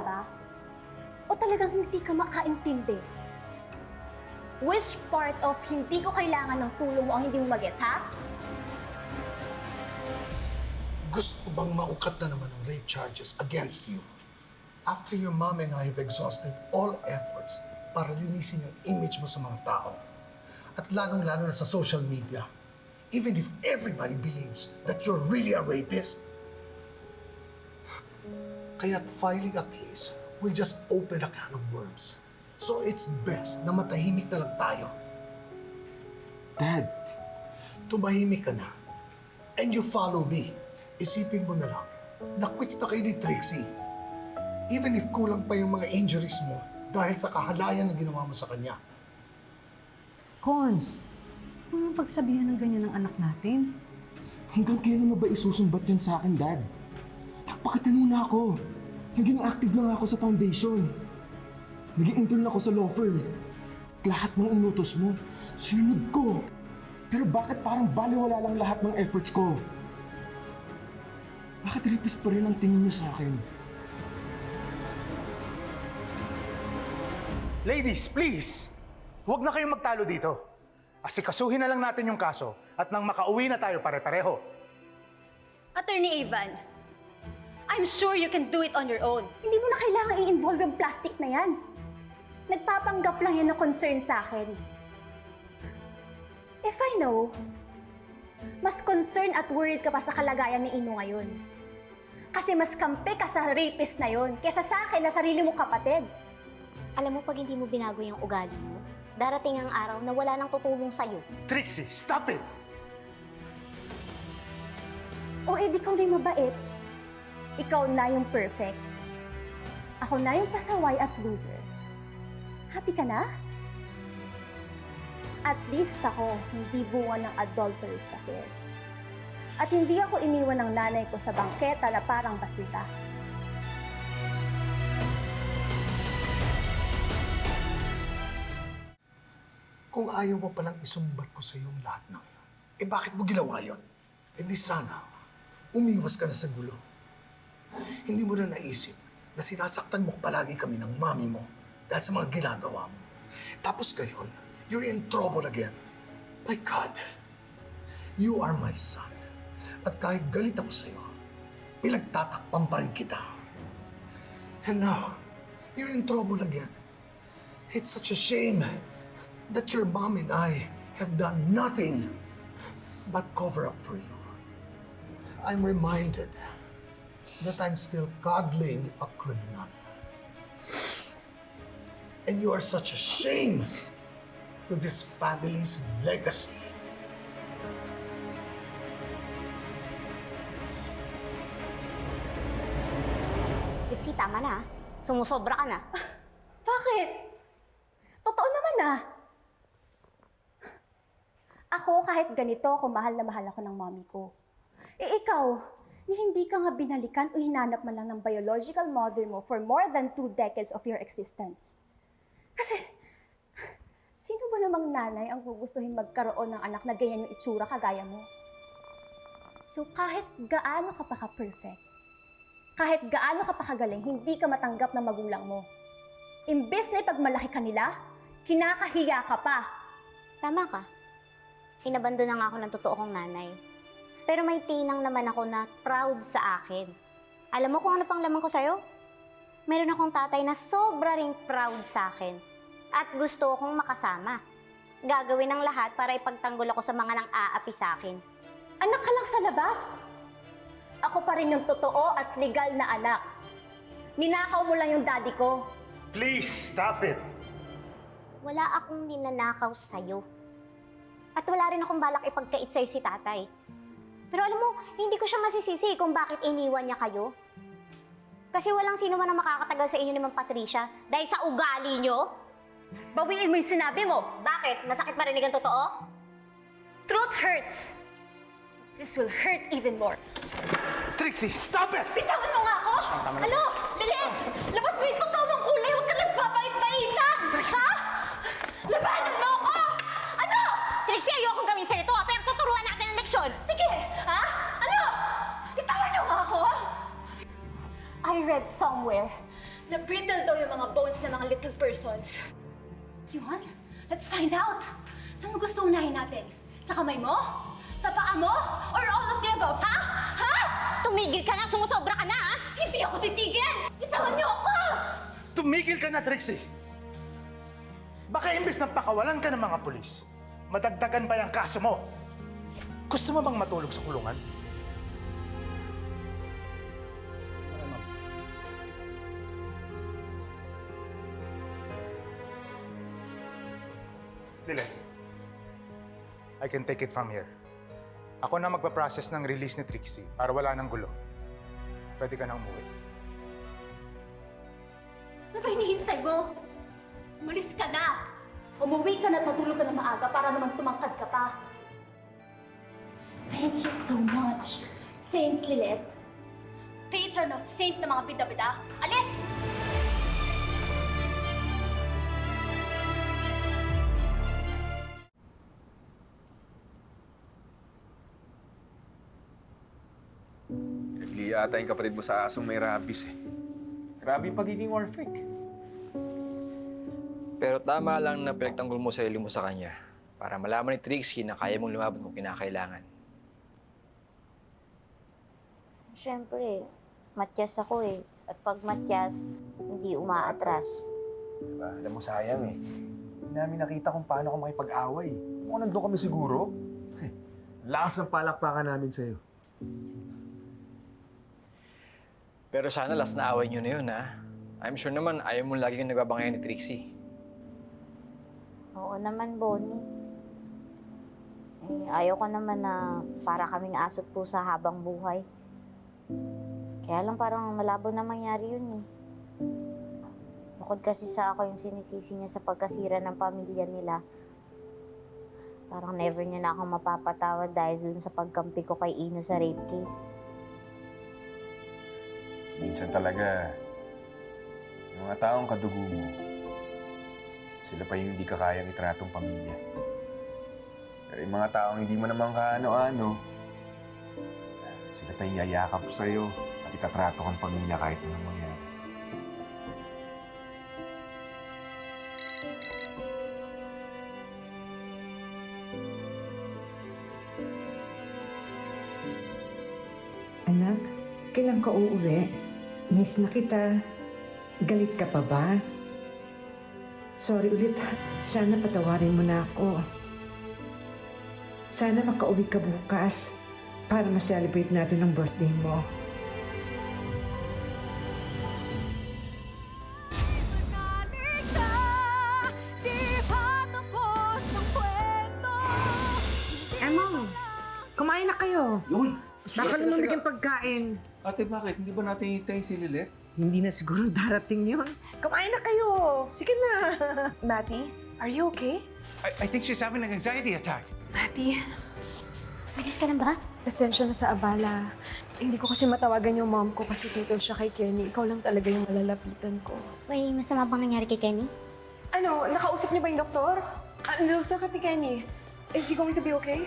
ba? O talagang hindi ka makaintindi? Which part of hindi ko kailangan ng tulong mo ang hindi mo magets, ha? Gusto bang maukat na naman ang rape charges against you? After your mom and I have exhausted all efforts para linisin yung image mo sa mga tao. At lalong-lalo na sa social media. Even if everybody believes that you're really a rapist. Kaya't filing a case will just open a can of worms. So it's best na matahimik na lang tayo. Dad, Tumahimik ka na. And you follow me. Isipin mo na lang na quits na kayo ni Trixie. Even if kulang pa yung mga injuries mo dahil sa kahalayan na ginawa mo sa kanya. Cons, huwag mong pagsabihan ng ganyan ng anak natin. hanggang kailan mo ba isusumbat yan sa akin, Dad? Nagpakatan mo na ako. Naging active na nga ako sa foundation. Naging intern ako sa law firm. Lahat ng inutos mo, sinunod ko. Pero bakit parang baliwala lang lahat ng efforts ko? Bakit rapist pa rin ang tingin niyo sa akin? Ladies, please! Huwag na kayong magtalo dito. Asikasuhin na lang natin yung kaso at nang makauwi na tayo pare-pareho. Attorney Avan, I'm sure you can do it on your own. Hindi mo na kailangan i-involve yung plastic na yan. Nagpapanggap lang yan ng concern sa akin. If I know, mas concerned at worried ka pa sa kalagayan ni Ino ngayon. Kasi mas kampi ka sa rapist na yon kesa sa akin na sarili mong kapatid. Alam mo, pag hindi mo binago yung ugali mo, darating ang araw na wala nang tutulong sa'yo. Trixie, stop it! O edi ikaw na yung mabait. Ikaw na yung perfect. Ako na yung pasaway at loser. Happy ka na? At least ako, hindi bunga ng adulterous affair. At hindi ako iniwan ng nanay ko sa bangketa na parang basura. Kung ayaw mo palang isumbat ko sa iyong lahat ng yun, eh bakit mo ginawa yun? Eh di sana, umiwas ka na sa gulo. Hindi mo na naisip na sinasaktan mo palagi kami ng mami mo dahil sa mga ginagawa mo. Tapos ngayon, you're in trouble again. My God, you are my son. At kahit galit ako sa'yo, pinagtatakpan pa rin kita. And now, you're in trouble again. It's such a shame that your mom and I have done nothing but cover up for you. I'm reminded that I'm still coddling a criminal. And you are such a shame to this family's legacy. Trixie, tama na. Sumusobra ka na. Bakit? Totoo naman ah. Ako kahit ganito ako mahal na mahal ako ng mommy ko. Eh ikaw, ni hindi ka nga binalikan o hinanap man lang ng biological mother mo for more than 2 decades of your existence. Kasi, sino ba namang nanay ang gugustuhin magkaroon ng anak na ganyan yung itsura kagaya mo? So kahit gaano ka pa ka-perfect, kahit gaano ka pa kagaling, hindi ka matanggap ng magulang mo. Imbes na ipagmalaki ka nila, kinakahiya ka pa. Tama ka. Inabando na nga ako ng totoo kong nanay. Pero may tinang naman ako na proud sa akin. Alam mo kung ano pang laman ko sa'yo? Meron akong tatay na sobra ring proud sa akin. At gusto akong makasama. Gagawin ang lahat para ipagtanggol ako sa mga nang-aapi sa akin. Anak ka lang sa labas. Ako pa rin yung totoo at legal na anak. Ninakaw mo lang yung daddy ko. Please, stop it! Wala akong ninanakaw sa'yo. At wala rin akong balak ipagkait sa'yo si tatay. Pero alam mo, hindi ko siya masisisi kung bakit iniwan niya kayo. Kasi walang sino man ang makakatagal sa inyo ni Ma'am Patricia dahil sa ugali niyo. Bawiin mo yung sinabi mo. Bakit? Masakit marinig ang totoo? Truth hurts. This will hurt even more. Trixie, stop it! Bitawan mo nga ako! Ano? Lilit! Labas mo yung totoo mong kulay! Huwag ka nagpapait-paitan! Ha? Labanan mo ako! Ano? Trixie, ayokong gawin sa'yo to, pero tuturuan natin ang leksyon. Sige! Ha? Ano? Bitawan mo nga ako! I read somewhere Na brittle daw yung mga bones ng mga little persons. Yuan, let's find out. Saan mo gusto unahin natin? Sa kamay mo? Sa paa mo? Or all of the above, ha? Ha? Tumigil ka na! Sumusobra ka na, ah! Hindi ako titigil! Bitawan niyo ako! Tumigil ka na, Trixie! Baka imbes na pakawalan ka ng mga pulis, madagdagan pa yung kaso mo. Gusto mo bang matulog sa kulungan? Lilet, I can take it from here. Ako na magpa-process ng release ni Trixie para wala nang gulo. Pwede ka na umuwi. Ano ba hinihintay mo? Umalis ka na! Umuwi ka na at matulog ka na maaga para naman tumangkad ka pa. Thank you so much, Saint Lilith. Patron of Saint na mga bida-bida. Alis! Nagli ata yung kapatid mo sa asong may rabies eh. Grabe yung pagiging war freak. Pero tama lang na pinagtanggol mo sarili mo sa kanya para malaman ni Trixie na kaya mong lumaban kung kinakailangan. Siyempre, matyas ako eh. At pag matyas, hindi umaatras. Diba? Alam mo, sayang eh. Hindi namin nakita kung paano ka makipag-away. Kung nandun kami siguro, lakas ng palakpakan namin sa'yo. Pero sana last na away niyo na yun, ha? I'm sure naman ayaw mo lagi kang nagbabangayan ni Trixie. Oo naman, Bonnie. Eh, ayaw ko naman na para kaming aso't pusa habang buhay. Kaya lang parang malabo na mangyari yun eh. Bukod kasi sa ako yung sinisisi niya sa pagkasira ng pamilya nila, parang never niya na ako mapapatawad dahil dun sa pagkampi ko kay Ino sa rape case. Minsan talaga, yung mga taong kadugo mo, sila pa yung hindi ka kayang itratong pamilya. Pero yung mga taong hindi mo naman kaano-ano, sila pa yung yayakap sa'yo at itatrato kang pamilya kahit anong mangyari. Anak, kailan ka uuwi? Miss na kita. Galit ka pa ba? Sorry ulit ha. Sana patawarin mo na ako. Sana makauwi ka bukas para ma-celebrate natin ang birthday mo. Emong, kumain na kayo. Yun! Baka naman bigyan pagkain. Ate, bakit? Hindi ba natin hintayin si Lilet? Hindi na siguro darating yun. Kumain na kayo. Sige na. Matty, are you okay? I think she's having an anxiety attack. Matty, Ayos ka na ba? pasensya na sa abala. Hindi ko kasi matawagan yung mom ko kasi tutol siya kay Kenny. Ikaw lang talaga yung malalapitan ko. May masama bang nangyari kay Kenny? Ano, nakausap niyo ba yung doktor? Ano sa ka ni Kenny? Is he going to be okay?